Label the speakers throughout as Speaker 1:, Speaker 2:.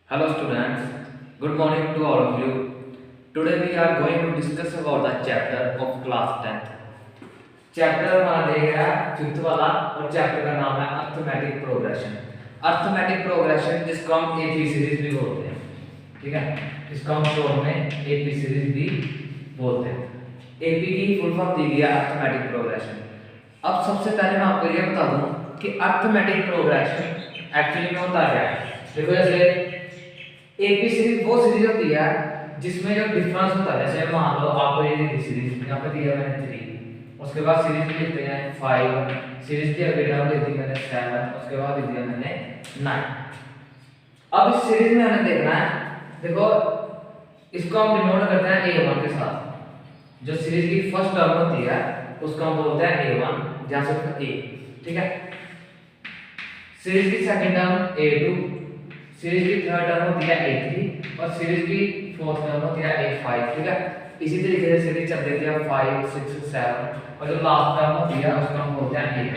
Speaker 1: Hello students, good morning to all of you. Today we are going to discuss about the chapter of class 10th. Chapter हमारा देख रहा है fifth वाला और chapter का नाम है अर्थमेटिक प्रोग्रेशन। अर्थमेटिक प्रोग्रेशन जिसको हम एपी सीरीज भी बोलते हैं, ठीक है, इसको हम शॉर्ट में एपी सीरीज भी बोलते हैं। एपी की फुल फॉर्म दी गई है अर्थमेटिक प्रोग्रेशन। अब सबसे पहले मैं आपको ये बता दूं कि अर्थमेटिक प्रोग्रेशन एक्चुअली में होता क्या है। देखो जैसे एपी सीरीज वो सीरीज होती है जिसमें जो डिफरेंस होता है, जैसे मान लो आपको ये दी सीरीज यहाँ पे दिया मैंने 3, उसके बाद सीरीज लिखते हैं 5, सीरीज की अगली टर्म लिख दी मैंने 7, उसके बाद लिख दिया मैंने 9। अब इस सीरीज में हमें देखना है, देखो इसको हम डिनोट करते हैं a1 के साथ। जो सीरीज की फर्स्ट टर्म होती है उसको हम बोलते हैं a1, जहां से a, ठीक है। सीरीज की सेकंड टर्म a2, सीरीज की थर्ड टर्म होती है a3 और सीरीज की फोर्थ टर्म होती है a5, ठीक है। इसी तरीके से सीरीज चल देती है 5, 6, 7 और जो लास्ट टर्म होती है उसको हम बोलते हैं an।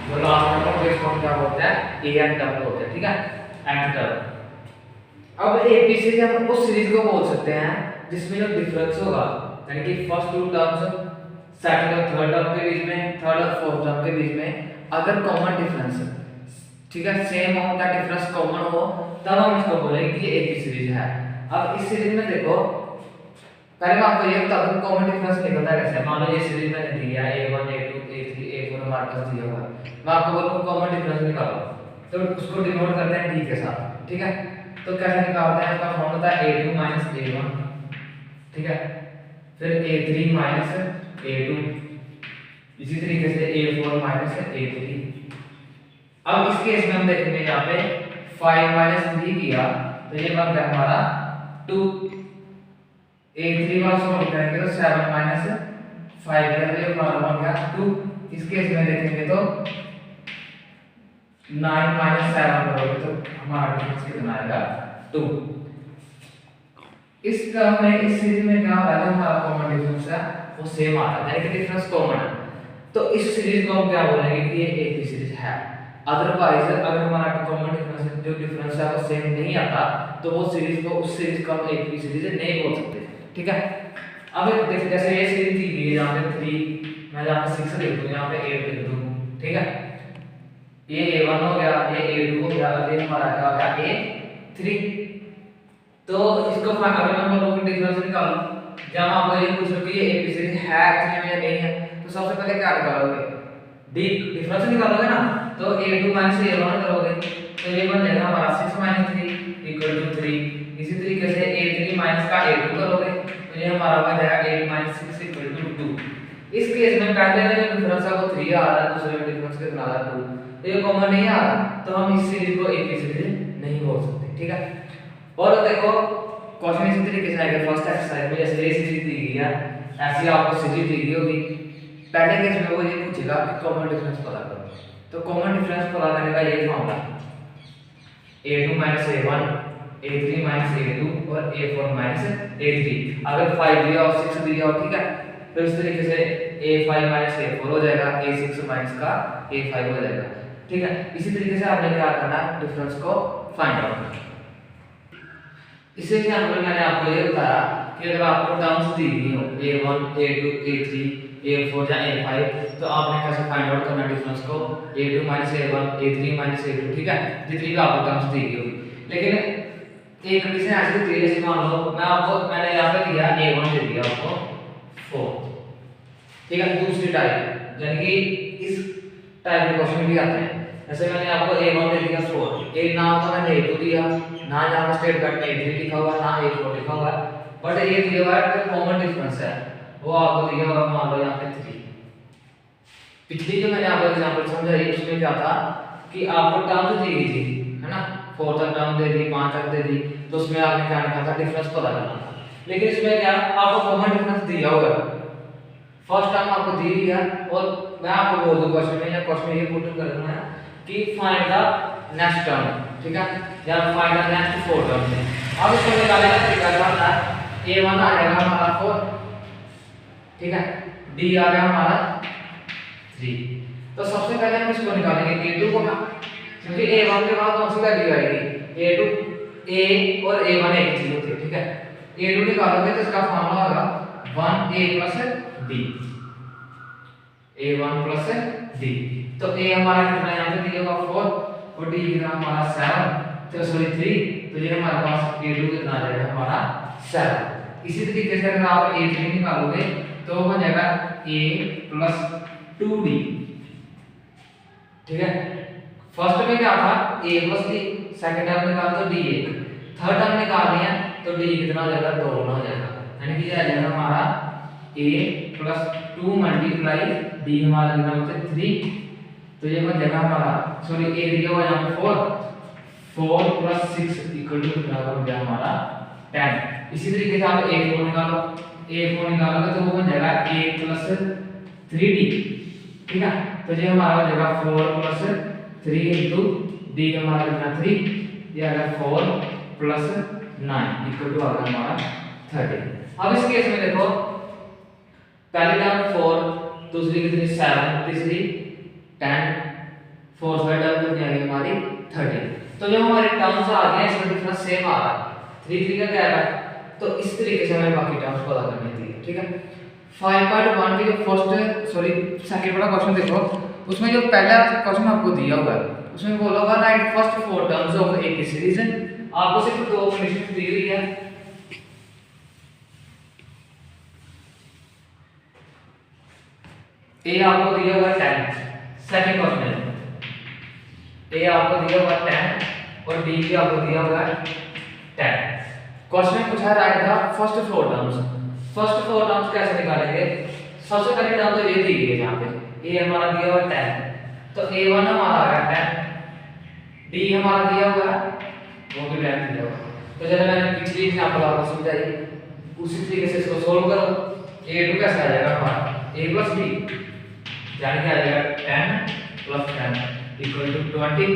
Speaker 1: जो लास्ट टर्म होती है उसको हम क्या बोलते हैं an टर्म बोलते हैं, ठीक है, nth टर्म। अब एपी सीरीज हम उस सीरीज को बोल सकते हैं जिसमें जो डिफरेंस होगा, यानी कि फर्स्ट टू टर्म्स सेकंड और थर्ड टर्म के बीच में, थर्ड और फोर्थ टर्म के बीच में अगर कॉमन डिफरेंस, ठीक है, सेम हो या डिफरेंस कॉमन हो, तब हम इसको बोलेंगे कि ये एपी सीरीज है। अब इस सीरीज में देखो, पहले मैं आपको ये बता दूं कॉमन डिफरेंस निकलता है कैसे। मान लो ये सीरीज मैंने दी है a1 a2 a3 a4 हमारे पास दिया हुआ है, मैं आपको बोलूं कॉमन डिफरेंस निकालो, तो उसको डिनोट करते हैं d के साथ, ठीक है। तो कैसे निकालते हैं, इसका फॉर्मूला होता है a2 a1, ठीक है, फिर a3 a2, इसी तरीके से a4 a3। अब इस केस में हम देखेंगे यहाँ पे 5 3 किया तो ये बन गया हमारा 2, a3 वाला सॉल्व करेंगे तो 7 5 किया तो ये हमारा बन गया 2। इस केस में देखेंगे तो 9 7 करोगे तो हमारा डिफरेंस कितना आएगा 2। इस टर्म में इस सीरीज में क्या आ रहा है, हमारा कॉमन डिफरेंस है वो सेम आ रहा है, यानी कि डिफरेंस कॉमन है। तो इस सीरीज को हम क्या बोलेंगे कि ये एपी सीरीज है। अदरवाइज अगर हमारा कॉमन डिफरेंस जो डिफरेंस है वो सेम नहीं आता तो वो सीरीज को उस सीरीज को हम एपी सीरीज नहीं बोल सकते, ठीक है। अब देखो जैसे ये सीरीज दी गई है, यहाँ पे 3, मैं यहाँ पे 6 लिख दूं, यहाँ पे 8 लिख दूं, ठीक है। ये a1 हो गया, ये a2 हो गया, ये हमारा क्या हो गया a3। तो इसको अगर मैं बोलूं कि डिफरेंस निकालो, जब आपको ये पूछो कि ये एपी सीरीज है एक्चुअली में या नहीं है, तो सबसे पहले क्या निकालोगे, डी डिफरेंस निकालोगे ना, तो a2 a1 करोगे तो ये बन जाएगा हमारा 6 3 3। इसी तरीके से a3 का a2 करोगे तो ये हमारा बन जाएगा 8 6 2। इस केस में पहले में जो डिफरेंस है वो 3 आ रहा है, दूसरे में डिफरेंस कितना आ रहा है 2, तो ये कॉमन नहीं आ रहा, तो हम इस सीरीज को एपी सीरीज नहीं बोल सकते, ठीक है। और देखो क्वेश्चन इसी तरीके से आएगा फर्स्ट एक्सरसाइज में, जैसे ये सीरीज दी गई है, ऐसी आपको सीरीज दी गई होगी। पहले केस में वो ये पूछेगा कि कॉमन डिफरेंस पता करो, तो कॉमन डिफरेंस पता करने का ये formula a2 a1 a3 a2 और a4 a3। अगर 5 दिया और 6 दिया हो, ठीक है, फिर इस तरीके से a5 a4 हो जाएगा, a6 का a5 हो जाएगा, ठीक है। इसी तरीके से आपने क्या करना है, डिफरेंस को फाइंड आउट करना। इसी एग्जांपल मैंने आपको ये बताया कि अगर आपको टर्म्स दी गई हो a1 a2 a3 a4 या a5, तो आपने कैसे फाइंड आउट करना डिफरेंस को, a2 a1 a3 a2, ठीक है, जितनी भी आपको टर्म्स दी गई होगी। लेकिन एक कंडीशन ऐसी होती है, जैसे मान लो मैंने यहाँ पे दिया a1 दे दिया आपको 4, ठीक है, दूसरी टाइप, यानी कि इस टाइप के क्वेश्चन भी आते हैं। जैसे मैंने आपको a1 दे दिया 4, एक ना तो मैंने a2 दिया, ना यहाँ स्टेटमेंट में a3 लिखा हुआ, ना a4 लिखा हुआ, बट ये दिया हुआ है कि कॉमन डिफरेंस है वो आपको दिया हुआ, मान लो यहाँ पे 3। पिछली जो मैंने आपको एग्जांपल समझाई उसमें क्या था कि आपको टर्म्स दी गई थी, है ना, 4 तक टर्म दे दी, 5 तक दे दी, तो उसमें आपने क्या लिखा था, डिफरेंस पता करना था। लेकिन इसमें क्या आपको कॉमन डिफरेंस दिया हुआ है, फर्स्ट टर्म आपको दी दिया, और मैं आपको बोल दूं क्वेश्चन में, या क्वेश्चन ये पुट कर दूं मैं कि फाइंड द नेक्स्ट टर्म, ठीक है, या फाइंड द नेक्स्ट 4 टर्म। अब इसको निकालने का तरीका क्या होता है, a1 आ जाएगा हमारा 4, ठीक है, d आ गया हमारा 3। तो सबसे पहले हम इसको निकालेंगे a2 को, क्योंकि a1 के बाद कौन सी वैल्यू आएगी, ए टू ए और ए वन एक चीज होती है, ठीक है। ए टू निकालोगे तो इसका फॉर्मूला होगा 1a plus d, a1 plus d। तो a हमारा कितना यहाँ पे दिया होगा 4 और d कितना हमारा 7, तो सॉरी 3, तो ये हमारे पास a2 कितना आ जाएगा हमारा 7। इसी तरीके से अगर आप a3 निकालोगे तो बन जाएगा a प्लस 2d, ठीक है। फर्स्ट में क्या था a plus d, second term निकाल तो d 1, थर्ड टर्म निकालनी है तो d कितना हो जाएगा 2 हो जाएगा, यानी कि आ जाएगा हमारा a प्लस 2 मल्टीप्लाई d हमारा कितना होता है 3, तो ये बन जाएगा हमारा सॉरी a दिया हुआ यहाँ पे 4 प्लस 6 इक्वल टू कितना हो गया हमारा 10। इसी तरीके से आप a4 निकालो, a4 निकालोगे तो वो बन जाएगा a प्लस 3d, ठीक है। तो ये हमारा हो जाएगा 4 प्लस 3 इंटू d हमारा कितना 3, ये आ गया 4 प्लस 9 इक्वल टू आ गया हमारा 30। अब इस केस में देखो पहली टर्म 4, दूसरी कितनी 7, तीसरी 10, फोर्थ टर्म कितनी आ गई हमारी 30। तो जो हमारे टर्म्स आ गए इसमें डिफरेंस सेम आ रहा है, 3 3 का क्या है, तो इस तरीके से हमें बाकी टर्म्स पता करनी थी, ठीक है। 5.1 की जो फर्स्ट सॉरी सेकंड वाला क्वेश्चन देखो, उसमें जो पहला क्वेश्चन आपको दिया हुआ है उसमें बोला होगा राइट फर्स्ट 4 टर्म्स ऑफ ए की सीरीज, आपको सिर्फ 2 कंडीशन दी हुई है। ए आपको दिया हुआ 10, सेकंड क्वेश्चन ए आपको दिया हुआ 10 और डी भी आपको दिया हुआ है 10। क्वेश्चन में पूछा right the first 4 terms, first 4 terms कैसे निकालेंगे। सबसे पहले टर्म तो ये दी गई है यहाँ पे, ए हमारा दिया हुआ 10, तो a1 हमारा आ गया 10, डी हमारा दिया हुआ है वो भी 10 दिया हुआ। तो जैसे मैंने पिछली एग्जांपल आपको समझाई उसी तरीके से इसको सोल्व करो। a2 कैसे आ जाएगा हमारा a प्लस b, यानी कि आ जाएगा 10 प्लस 10 इक्वल टू 20।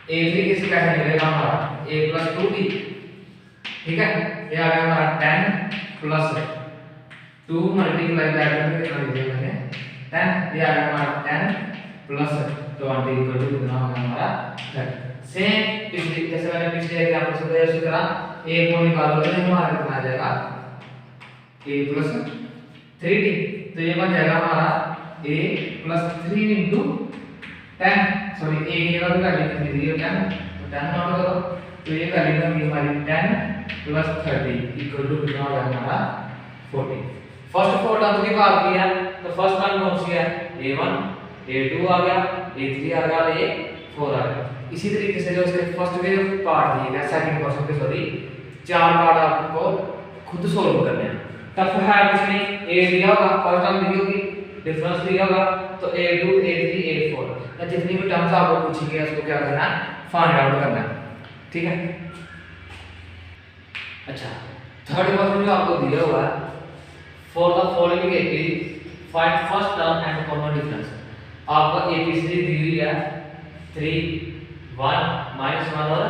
Speaker 1: a3 किससे कैसे मिलेगा हमारा a प्लस 2b, ठीक है। ये आ गया हमारा 10 प्लस 2 मल्टीप्लाई बाय करके कितना लिखा मैंने 10, ये आ गया हमारा 10 प्लस 20 इक्वल टू कितना होगा हमारा 30। सेम पिछले जैसे मैंने पिछले एग्जांपल से उसी तरह a को निकालोगे तो हमारा कितना आ जाएगा a प्लस 3d, तो ये बन जाएगा हमारा a plus 3 into 10 sorry a की जगह पे वैल्यू कितनी दी है 10, तो 10 नोट करो, तो ये वैल्यू होगी हमारी 10 प्लस 30 इक्वल टू कितना होगा हमारा 40। फर्स्ट 4 टर्म की बात की है तो फर्स्ट टर्म कौन सी है a1, a2 आ गया, a3 आ गया, a4 आ गया। इसी तरीके से जो इसके फर्स्ट के जो पार्ट दिए गए सेकंड क्वेश्चन के सॉरी 4 पार्ट आपको खुद सोल्व करने हैं। टफ है कुछ नहीं, a दिया होगा फर्स्ट टर्म दी होगी, डिफरेंस दिया होगा तो a2 a3 a4 या जितनी भी टर्म्स आपको पूछी गई उसको क्या करना है फाइंड आउट करना है, ठीक है। अच्छा थर्ड क्वेश्चन जो आपको दिया हुआ है for the following AP find first term and common difference. आपको एपीसी दी हुई है 3 1 -1 और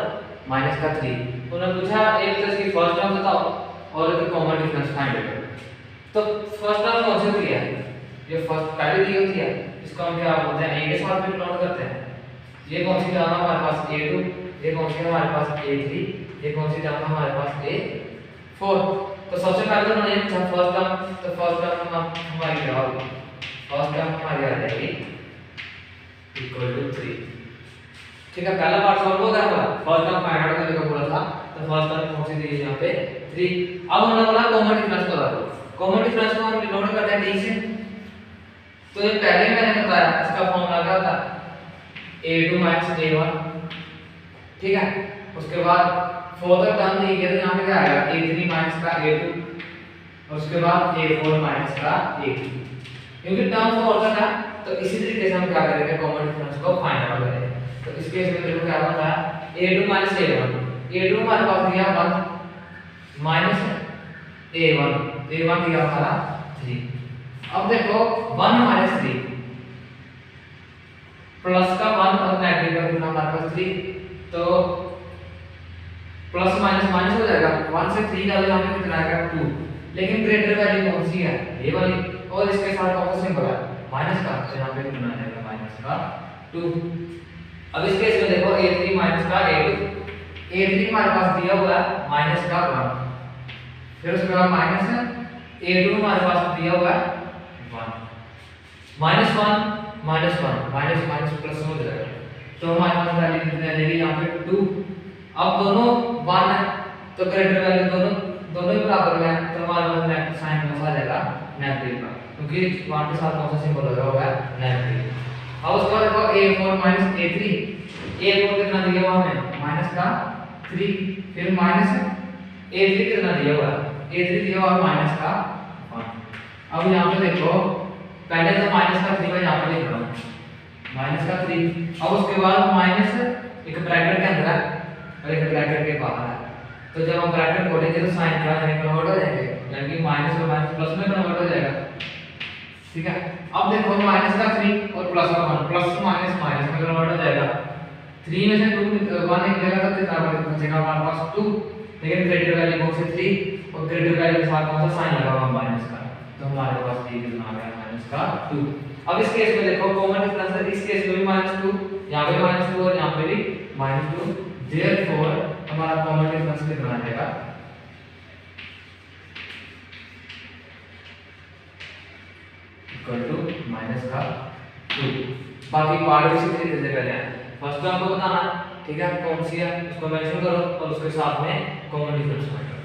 Speaker 1: माइनस का 3, उन्होंने पूछा एक तो इसकी फर्स्ट टर्म बताओ और इसकी कॉमन डिफरेंस फाइंड करो। तो फर्स्ट टर्म कौन सी होती है, ये फर्स्ट पहले दी होती है, इसको हम क्या बोलते हैं a के साथ में प्लॉट करते हैं। ये कौन सी टर्म है हमारे पास a2, ये कौन सी है हमारे पास a3, ये कौन सी टर्म है हमारे पास a4। तो सबसे पहले तो मैंने ये पूछा फर्स्ट टर्म, तो फर्स्ट टर्म हमारी क्या होगी, फर्स्ट टर्म हमारी आ जाएगी इक्वल टू 3, ठीक है। पहला पार्ट सॉल्व हो गया हमारा, फर्स्ट टर्म फाइंड आउट करने का बोला था, तो फर्स्ट टर्म कौन सी दी है यहाँ पे 3। अब उन्होंने बोला कॉमन डिफरेंस बता दो, कॉमन डिफरेंस को हम डिनोट करते हैं d से। तो ये पहले मैंने बताया इसका फॉर्मूला क्या था a2 a1, ठीक है। उसके बाद फोर्थ टर्म दी गई तो यहाँ पे क्या आएगा a3 का a2 और उसके बाद a4 का a3, क्योंकि टर्म फोर्थ था। तो इसी तरीके से हम क्या करेंगे कॉमन डिफरेंस को फाइंड आउट करेंगे। तो इस केस में देखो क्या होता है a2 a1, a2 हमारे पास दिया 1 माइनस a1 दिया हमारा 3। अब देखो 1 माइनस 3 प्लस का 1 और नेगेटिव का कितना हमारे पास 3, तो प्लस माइनस माइनस हो जाएगा, 1 से 3 का यहाँ पे कितना आएगा 2, लेकिन ग्रेटर वैल्यू कौन सी है ये वाली, और इसके साथ कौन सा सिंबल है माइनस का, तो यहाँ पे कितना आएगा माइनस का 2। अब इस केस में देखो a3 का a2 A3 हमारे पास दिया हुआ है माइनस का 1, फिर उसके बाद माइनस A2 हमारे पास दिया हुआ है 1, minus 1 minus 1 minus minus plus हो जाएगा, तो हमारे पास वैल्यू कितनी आ जाएगी यहाँ पे 2। अब दोनों 1 है तो ग्रेटर वैल्यू दोनों ही बराबर में है, तो हमारे पास नेगेटिव साइन कौन सा आ जाएगा, नेगेटिव का, क्योंकि 1 के साथ कौन सा सिंबल लगा हुआ है, नेगेटिव। अब उसके बाद देखो A4 माइनस A3, A4 कितना दिया हुआ हमें माइनस का 3, फिर माइनस A3 कितना दिया हुआ है, A3 दिया हुआ है माइनस का 1। अब यहाँ पे देखो पहले तो माइनस का 3 मैं यहाँ पे लिख रहा हूँ माइनस का 3, अब उसके बाद माइनस एक ब्रैकेट के अंदर है और एक ब्रैकेट के बाहर है, तो जब हम ब्रैकेट खोलेंगे तो साइन क्या है, कन्वर्ट हो जाएंगे, यानी कि माइनस और माइनस प्लस में कन्वर्ट हो जाएगा, ठीक है। अब देखो माइनस का 3 और प्लस का 1, प्लस माइनस माइनस में कन्वर्ट हो जाएगा, 3 में से 2 1 निकलेगा तो कितना बचेगा हमारे पास 2, लेकिन ग्रेटर वैल्यू कौन से 3 और ग्रेटर वैल्यू के साथ कौन सा साइन लगा हुआ माइनस का, तो हमारे पास ये कितना आ गया माइनस का 2। अब इस केस में देखो कॉमन डिफरेंस है, इस केस में भी -2, यहाँ पे -2 और यहाँ पे भी -2, देयरफॉर हमारा कॉमन डिफरेंस कितना आ जाएगा, इक्वल टू माइनस का 2। बाकी पार्ट इसी तरीके से करना है, फर्स्ट में आपको बताना ठीक है कौन सी है उसको मेंशन करो और उसके साथ में कॉमन डिफरेंस फाइंड करो।